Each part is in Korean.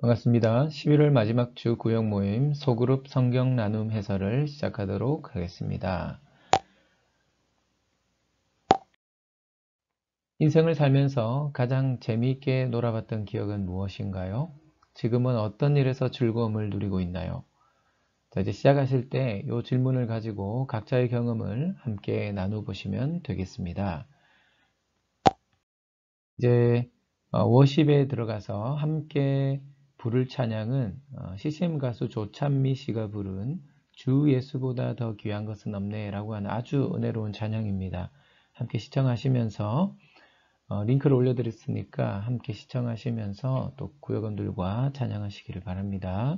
반갑습니다. 11월 마지막 주 구역 모임 소그룹 성경 나눔 해설을 시작하도록 하겠습니다. 인생을 살면서 가장 재미있게 놀아봤던 기억은 무엇인가요? 지금은 어떤 일에서 즐거움을 누리고 있나요? 자, 이제 시작하실 때 이 질문을 가지고 각자의 경험을 함께 나눠보시면 되겠습니다. 이제 워십에 들어가서 함께 부를 찬양은 CCM 가수 조찬미 씨가 부른 주 예수보다 더 귀한 것은 없네 라고 하는 아주 은혜로운 찬양입니다. 함께 시청하시면서 링크를 올려드렸으니까 함께 시청하시면서 또 구역원들과 찬양하시기를 바랍니다.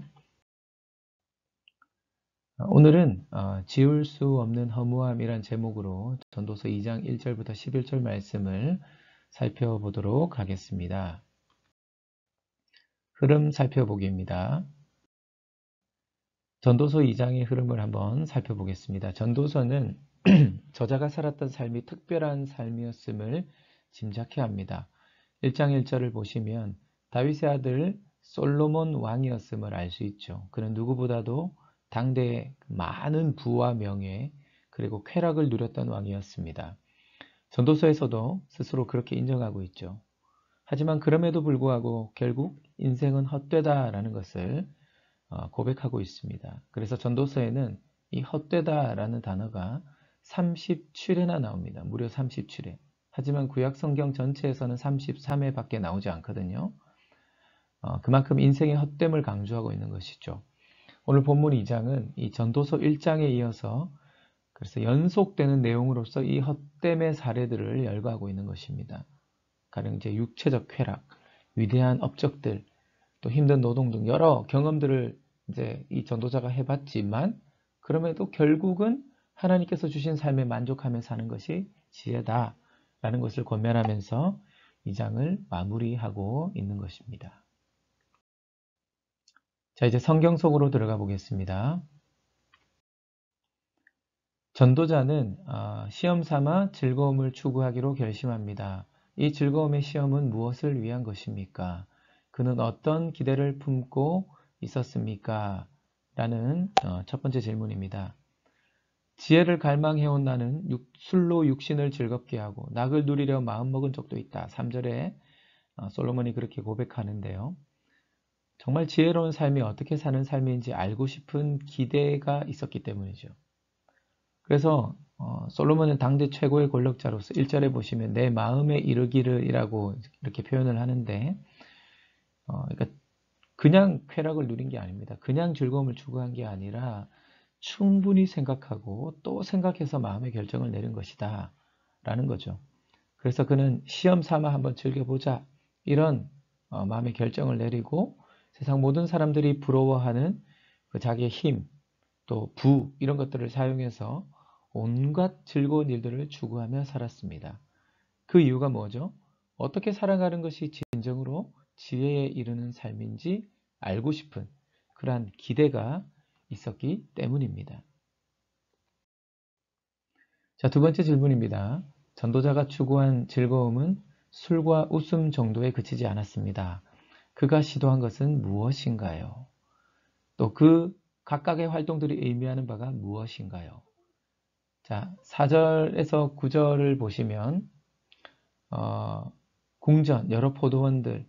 오늘은 지울 수 없는 허무함이란 제목으로 전도서 2장 1절부터 11절 말씀을 살펴보도록 하겠습니다. 흐름 살펴보기입니다. 전도서 2장의 흐름을 한번 살펴보겠습니다. 전도서는 저자가 살았던 삶이 특별한 삶이었음을 짐작해야 합니다. 1장 1절을 보시면 다윗의 아들 솔로몬 왕이었음을 알 수 있죠. 그는 누구보다도 당대의 많은 부와 명예 그리고 쾌락을 누렸던 왕이었습니다. 전도서에서도 스스로 그렇게 인정하고 있죠. 하지만 그럼에도 불구하고 결국 인생은 헛되다라는 것을 고백하고 있습니다. 그래서 전도서에는 이 헛되다라는 단어가 37회나 나옵니다. 무려 37회. 하지만 구약 성경 전체에서는 33회밖에 나오지 않거든요. 그만큼 인생의 헛됨을 강조하고 있는 것이죠. 오늘 본문 2장은 이 전도서 1장에 이어서 그래서 연속되는 내용으로서 이 헛됨의 사례들을 열거하고 있는 것입니다. 가령 이제 육체적 쾌락, 위대한 업적들, 또 힘든 노동 등 여러 경험들을 이제 이 전도자가 해봤지만 그럼에도 결국은 하나님께서 주신 삶에 만족하며 사는 것이 지혜다라는 것을 권면하면서 이 장을 마무리하고 있는 것입니다. 자, 이제 성경 속으로 들어가 보겠습니다. 전도자는 시험 삼아 즐거움을 추구하기로 결심합니다. 이 즐거움의 시험은 무엇을 위한 것입니까? 그는 어떤 기대를 품고 있었습니까? 라는 첫 번째 질문입니다. 지혜를 갈망해온 나는 술로 육신을 즐겁게 하고 낙을 누리려 마음먹은 적도 있다. 3절에 솔로몬이 그렇게 고백하는데요. 정말 지혜로운 삶이 어떻게 사는 삶인지 알고 싶은 기대가 있었기 때문이죠. 그래서 솔로몬은 당대 최고의 권력자로서 1절에 보시면 내 마음에 이르기를 이라고 이렇게 표현을 하는데 그러니까 그냥 쾌락을 누린 게 아닙니다. 그냥 즐거움을 추구한 게 아니라 충분히 생각하고 또 생각해서 마음의 결정을 내린 것이다 라는 거죠. 그래서 그는 시험 삼아 한번 즐겨보자 이런 마음의 결정을 내리고 세상 모든 사람들이 부러워하는 그 자기의 힘, 또 부 이런 것들을 사용해서 온갖 즐거운 일들을 추구하며 살았습니다. 그 이유가 뭐죠? 어떻게 살아가는 것이 진정으로 지혜에 이르는 삶인지 알고 싶은 그러한 기대가 있었기 때문입니다. 자, 두 번째 질문입니다. 전도자가 추구한 즐거움은 술과 웃음 정도에 그치지 않았습니다. 그가 시도한 것은 무엇인가요? 또 그 각각의 활동들이 의미하는 바가 무엇인가요? 자, 4절에서 9절을 보시면 궁전, 여러 포도원들,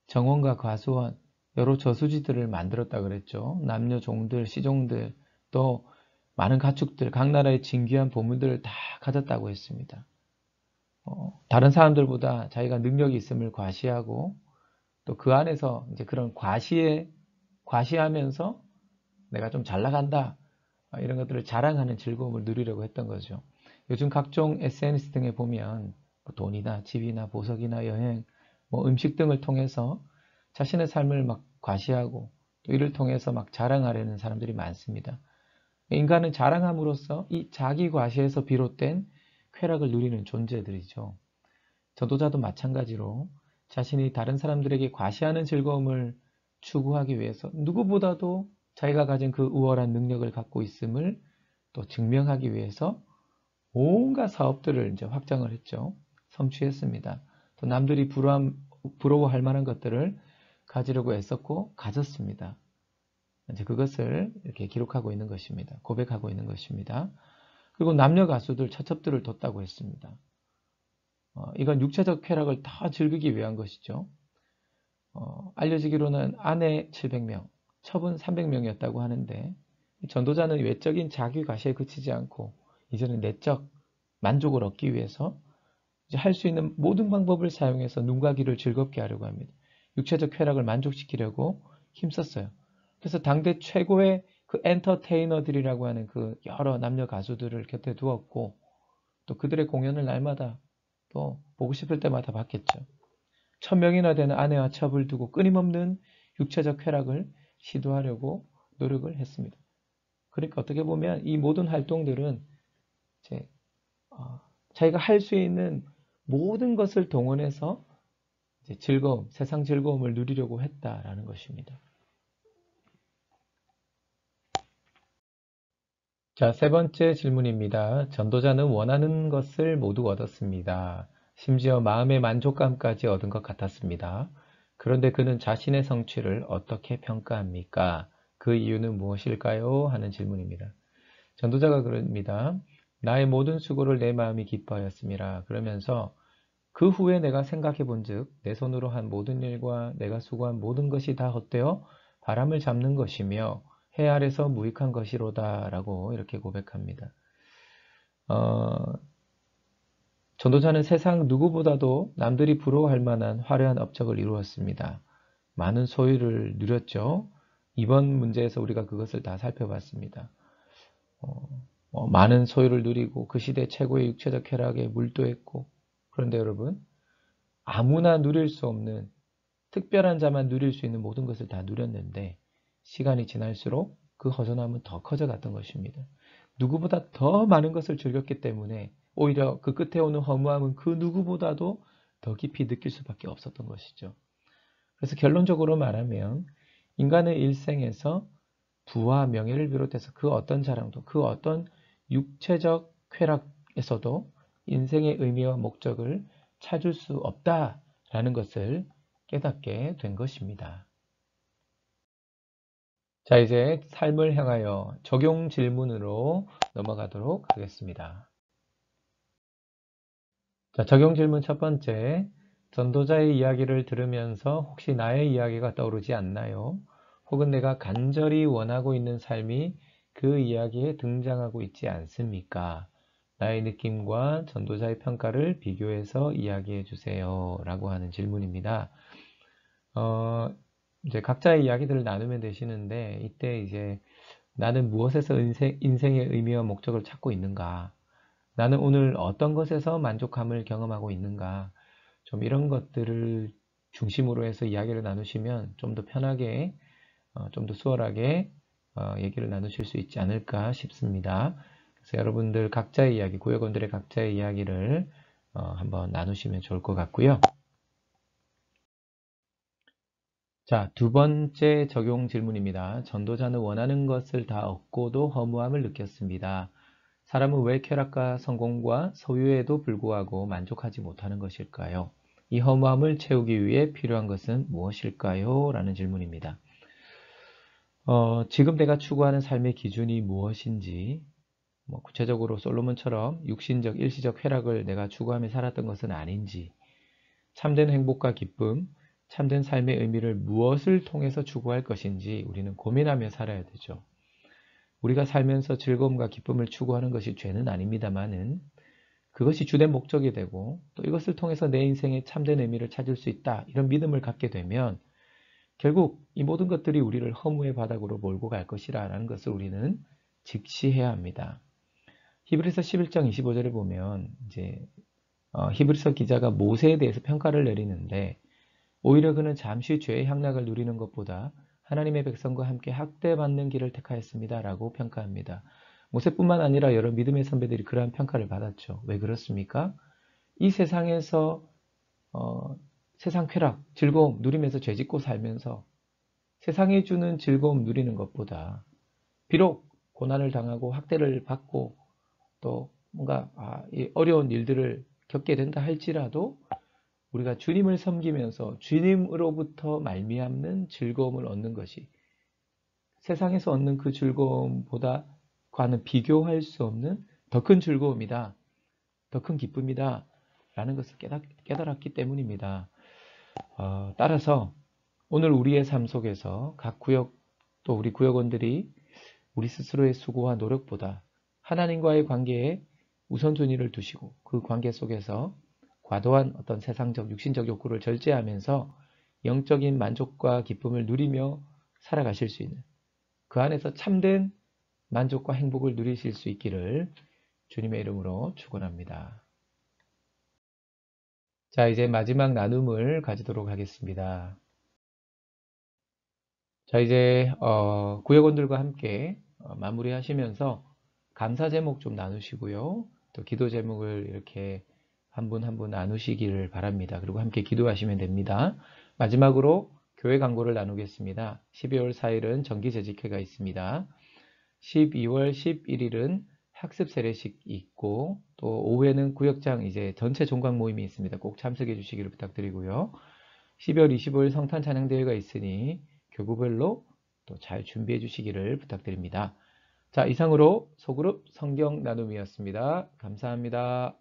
정원과 과수원, 여러 저수지들을 만들었다 그랬죠. 남녀 종들, 시종들, 또 많은 가축들, 각 나라의 진귀한 보물들을 다 가졌다고 했습니다. 다른 사람들보다 자기가 능력이 있음을 과시하고 또 그 안에서 이제 그런 과시하면서 내가 좀 잘 나간다 이런 것들을 자랑하는 즐거움을 누리려고 했던 거죠. 요즘 각종 SNS 등에 보면 돈이나 집이나 보석이나 여행, 음식 등을 통해서 자신의 삶을 막 과시하고 또 이를 통해서 막 자랑하려는 사람들이 많습니다. 인간은 자랑함으로써 이 자기 과시에서 비롯된 쾌락을 누리는 존재들이죠. 전도자도 마찬가지로 자신이 다른 사람들에게 과시하는 즐거움을 추구하기 위해서 누구보다도 자기가 가진 그 우월한 능력을 갖고 있음을 또 증명하기 위해서 온갖 사업들을 이제 확장을 했죠. 성취했습니다. 또 남들이 부러워할 만한 것들을 가지려고 애썼고 가졌습니다. 이제 그것을 이렇게 기록하고 있는 것입니다. 고백하고 있는 것입니다. 그리고 남녀 가수들 처첩들을 뒀다고 했습니다. 이건 육체적 쾌락을 다 즐기기 위한 것이죠. 알려지기로는 아내 700명, 첩은 300명이었다고 하는데 전도자는 외적인 자기 과시에 그치지 않고 이제는 내적 만족을 얻기 위해서 할 수 있는 모든 방법을 사용해서 눈과 귀를 즐겁게 하려고 합니다. 육체적 쾌락을 만족시키려고 힘썼어요. 그래서 당대 최고의 그 엔터테이너들이라고 하는 그 여러 남녀 가수들을 곁에 두었고 또 그들의 공연을 날마다 또 보고 싶을 때마다 봤겠죠. 1000명이나 되는 아내와 첩을 두고 끊임없는 육체적 쾌락을 시도하려고 노력을 했습니다. 그러니까 어떻게 보면 이 모든 활동들은 이제 자기가 할 수 있는 모든 것을 동원해서 이제 즐거움, 세상 즐거움을 누리려고 했다라는 것입니다. 자, 세 번째 질문입니다. 전도자는 원하는 것을 모두 얻었습니다. 심지어 마음의 만족감까지 얻은 것 같았습니다. 그런데 그는 자신의 성취를 어떻게 평가합니까? 그 이유는 무엇일까요? 하는 질문입니다. 전도자가 그럽니다. 나의 모든 수고를 내 마음이 기뻐하였음이라. 그러면서 그 후에 내가 생각해 본즉 내 손으로 한 모든 일과 내가 수고한 모든 것이 다 헛되어 바람을 잡는 것이며 해 아래서 무익한 것이로다 라고 이렇게 고백합니다. 전도자는 세상 누구보다도 남들이 부러워할 만한 화려한 업적을 이루었습니다. 많은 소유를 누렸죠. 이번 문제에서 우리가 그것을 다 살펴봤습니다. 많은 소유를 누리고 그 시대 최고의 육체적 쾌락에 몰두했고 그런데 여러분 아무나 누릴 수 없는 특별한 자만 누릴 수 있는 모든 것을 다 누렸는데 시간이 지날수록 그 허전함은 더 커져갔던 것입니다. 누구보다 더 많은 것을 즐겼기 때문에 오히려 그 끝에 오는 허무함은 그 누구보다도 더 깊이 느낄 수밖에 없었던 것이죠. 그래서 결론적으로 말하면 인간의 일생에서 부와 명예를 비롯해서 그 어떤 자랑도 그 어떤 육체적 쾌락에서도 인생의 의미와 목적을 찾을 수 없다라는 것을 깨닫게 된 것입니다. 자, 이제 삶을 향하여 적용 질문으로 넘어가도록 하겠습니다. 자, 적용 질문 첫 번째. 전도자의 이야기를 들으면서 혹시 나의 이야기가 떠오르지 않나요? 혹은 내가 간절히 원하고 있는 삶이 그 이야기에 등장하고 있지 않습니까? 나의 느낌과 전도자의 평가를 비교해서 이야기해 주세요. 라고 하는 질문입니다. 이제 각자의 이야기들을 나누면 되시는데, 이때 이제 나는 무엇에서 인생의 의미와 목적을 찾고 있는가? 나는 오늘 어떤 것에서 만족감을 경험하고 있는가? 좀 이런 것들을 중심으로 해서 이야기를 나누시면 좀 더 편하게, 좀 더 수월하게 얘기를 나누실 수 있지 않을까 싶습니다. 그래서 여러분들 각자의 이야기, 구역원들의 각자의 이야기를 한번 나누시면 좋을 것 같고요. 자, 두 번째 적용 질문입니다. 전도자는 원하는 것을 다 얻고도 허무함을 느꼈습니다. 사람은 왜 쾌락과 성공과 소유에도 불구하고 만족하지 못하는 것일까요? 이 허무함을 채우기 위해 필요한 것은 무엇일까요? 라는 질문입니다. 지금 내가 추구하는 삶의 기준이 무엇인지, 구체적으로 솔로몬처럼 육신적, 일시적 쾌락을 내가 추구하며 살았던 것은 아닌지, 참된 행복과 기쁨, 참된 삶의 의미를 무엇을 통해서 추구할 것인지 우리는 고민하며 살아야 되죠. 우리가 살면서 즐거움과 기쁨을 추구하는 것이 죄는 아닙니다만은 그것이 주된 목적이 되고 또 이것을 통해서 내 인생의 참된 의미를 찾을 수 있다 이런 믿음을 갖게 되면 결국 이 모든 것들이 우리를 허무의 바닥으로 몰고 갈 것이라는 것을 우리는 직시해야 합니다. 히브리서 11장 25절에 보면 이제 히브리서 기자가 모세에 대해서 평가를 내리는데 오히려 그는 잠시 죄의 향락을 누리는 것보다 하나님의 백성과 함께 학대받는 길을 택하였습니다. 라고 평가합니다. 모세뿐만 아니라 여러 믿음의 선배들이 그러한 평가를 받았죠. 왜 그렇습니까? 이 세상에서 세상 쾌락, 즐거움 누리면서 죄짓고 살면서 세상이 주는 즐거움 누리는 것보다 비록 고난을 당하고 학대를 받고 또 뭔가 이 어려운 일들을 겪게 된다 할지라도 우리가 주님을 섬기면서 주님으로부터 말미암는 즐거움을 얻는 것이 세상에서 얻는 그 즐거움보다과는 비교할 수 없는 더 큰 즐거움이다. 더 큰 기쁨이다. 라는 것을 깨달았기 때문입니다. 따라서 오늘 우리의 삶 속에서 각 구역 또 우리 구역원들이 우리 스스로의 수고와 노력보다 하나님과의 관계에 우선순위를 두시고 그 관계 속에서 과도한 어떤 세상적 육신적 욕구를 절제하면서 영적인 만족과 기쁨을 누리며 살아가실 수 있는 그 안에서 참된 만족과 행복을 누리실 수 있기를 주님의 이름으로 축원합니다. 자, 이제 마지막 나눔을 가지도록 하겠습니다. 자, 이제 구역원들과 함께 마무리하시면서 감사 제목 좀 나누시고요. 또 기도 제목을 이렇게 한 분 한 분 나누시기를 바랍니다. 그리고 함께 기도하시면 됩니다. 마지막으로 교회 광고를 나누겠습니다. 12월 4일은 정기재직회가 있습니다. 12월 11일은 학습 세례식이 있고 또 오후에는 구역장 이제 전체 종강 모임이 있습니다. 꼭 참석해 주시기를 부탁드리고요. 12월 25일 성탄 찬양대회가 있으니 교구별로 또 잘 준비해 주시기를 부탁드립니다. 자, 이상으로 소그룹 성경 나눔이었습니다. 감사합니다.